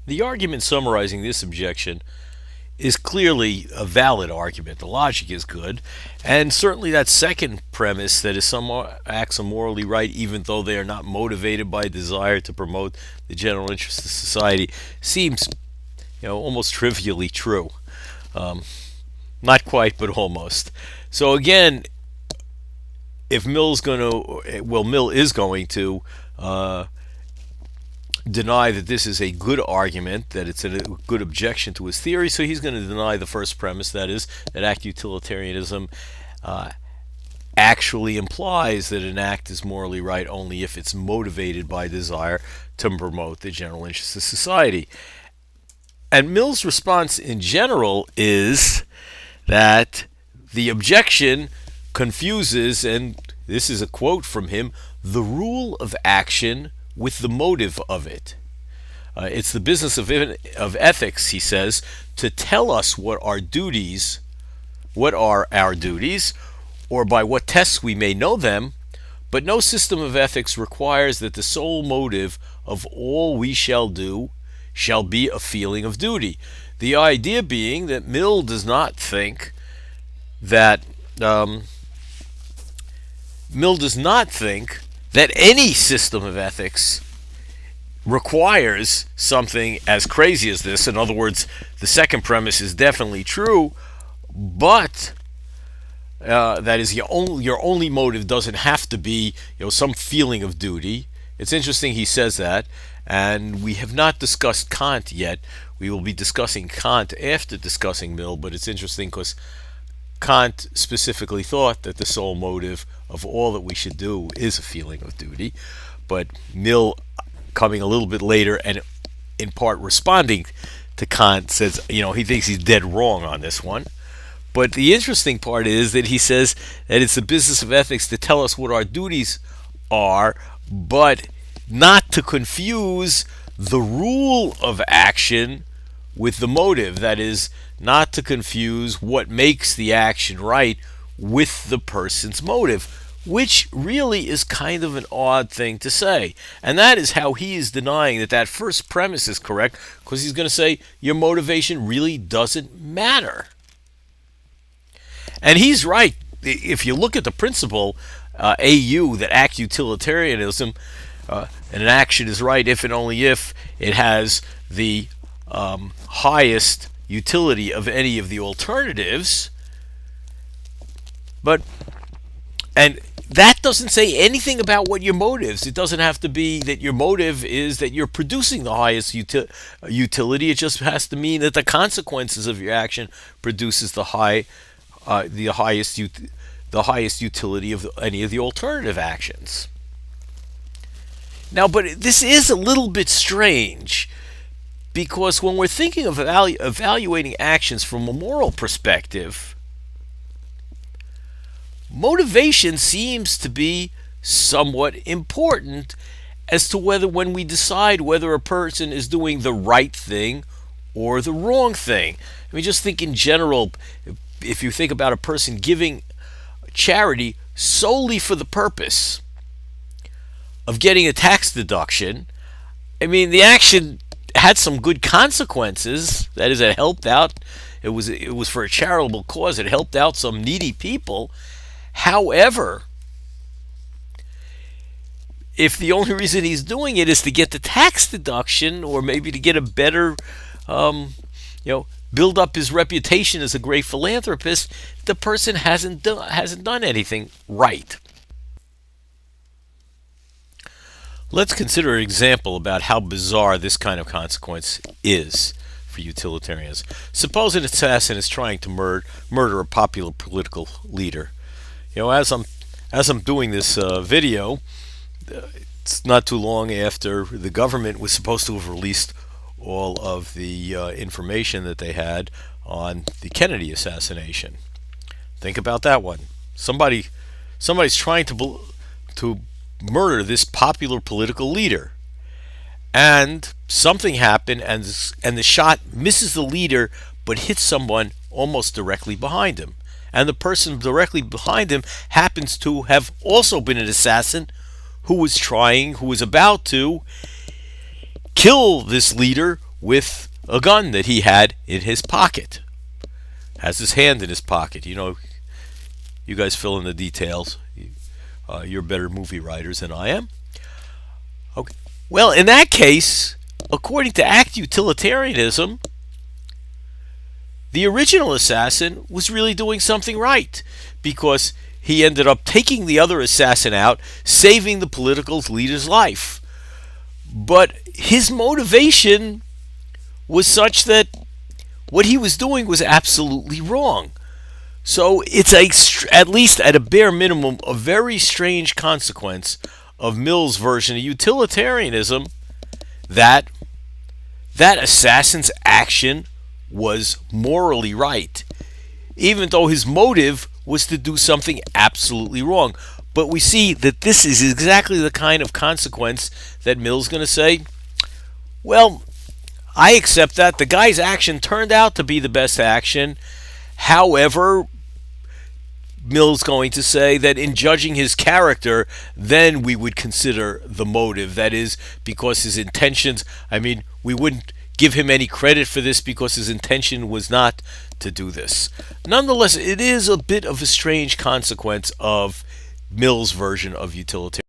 The argument summarizing this objection is clearly a valid argument. The logic is good. And certainly that second premise, that is, some acts are morally right even though they are not motivated by desire to promote the general interest of society, seems almost trivially true. Um, Not quite, but almost. So again, if Mill's going to, well, Mill is going to deny that this is a good argument, that it's a good objection to his theory. So he's going to deny the first premise, that is, that act utilitarianism actually implies that an act is morally right only if it's motivated by desire to promote the general interest of society. And Mill's response in general is that the objection confuses, and this is a quote from him, the rule of action with the motive of it. It's the business of ethics, he says, to tell us what are our duties, or by what tests we may know them, but no system of ethics requires that the sole motive of all we shall do shall be a feeling of duty. The idea being that Mill does not think that any system of ethics requires something as crazy as this. In other words, the second premise is definitely true, but that is, your only motive doesn't have to be some feeling of duty. It's interesting he says that, and we have not discussed Kant yet. We will be discussing Kant after discussing Mill, but it's interesting because Kant specifically thought that the sole motive of all that we should do is a feeling of duty, but Mill, coming a little bit later and in part responding to Kant, says he thinks he's dead wrong on this one. But the interesting part is that he says that it's the business of ethics to tell us what our duties are, but not to confuse the rule of action with the motive. That is, not to confuse what makes the action right with the person's motive, which really is kind of an odd thing to say. And that is how he is denying that first premise is correct, because he's going to say your motivation really doesn't matter. And he's right. If you look at the principle, AU, that act utilitarianism, and an action is right if and only if it has the highest utility of any of the alternatives. And that doesn't say anything about what your motives. It doesn't have to be that your motive is that you're producing the highest utility. It just has to mean that the consequences of your action produces the highest utility of any of the alternative actions. Now, but this is a little bit strange, because when we're thinking of evaluating actions from a moral perspective, motivation seems to be somewhat important as to whether, when we decide whether a person is doing the right thing or the wrong thing. I mean, just think in general, if you think about a person giving charity solely for the purpose of getting a tax deduction, I mean, the action had some good consequences. That is, it helped out. It was for a charitable cause. It helped out some needy people. However, if the only reason he's doing it is to get the tax deduction, or maybe to get a better, build up his reputation as a great philanthropist, the person hasn't done anything right. Let's consider an example about how bizarre this kind of consequence is for utilitarians. Suppose an assassin is trying to murder a popular political leader. As I'm doing this video, it's not too long after the government was supposed to have released all of the information that they had on the Kennedy assassination. Think about that one. Somebody's trying to murder this popular political leader, and something happened, and the shot misses the leader but hits someone almost directly behind him. And the person directly behind him happens to have also been an assassin who was about to kill this leader with a gun that he had in his pocket. Has his hand in his pocket. You guys fill in the details. You're better movie writers than I am. Okay. Well, in that case, according to act utilitarianism, the original assassin was really doing something right, because he ended up taking the other assassin out, saving the political leader's life. But his motivation was such that what he was doing was absolutely wrong. So it's at least at a bare minimum, a very strange consequence of Mill's version of utilitarianism that assassin's action was morally right, even though his motive was to do something absolutely wrong. But we see that this is exactly the kind of consequence that Mill's going to say, well, I accept that. The guy's action turned out to be the best action. However, Mill's going to say that in judging his character, then we would consider the motive. That is, because his intentions, we wouldn't give him any credit for this because his intention was not to do this. Nonetheless, it is a bit of a strange consequence of Mill's version of utilitarianism.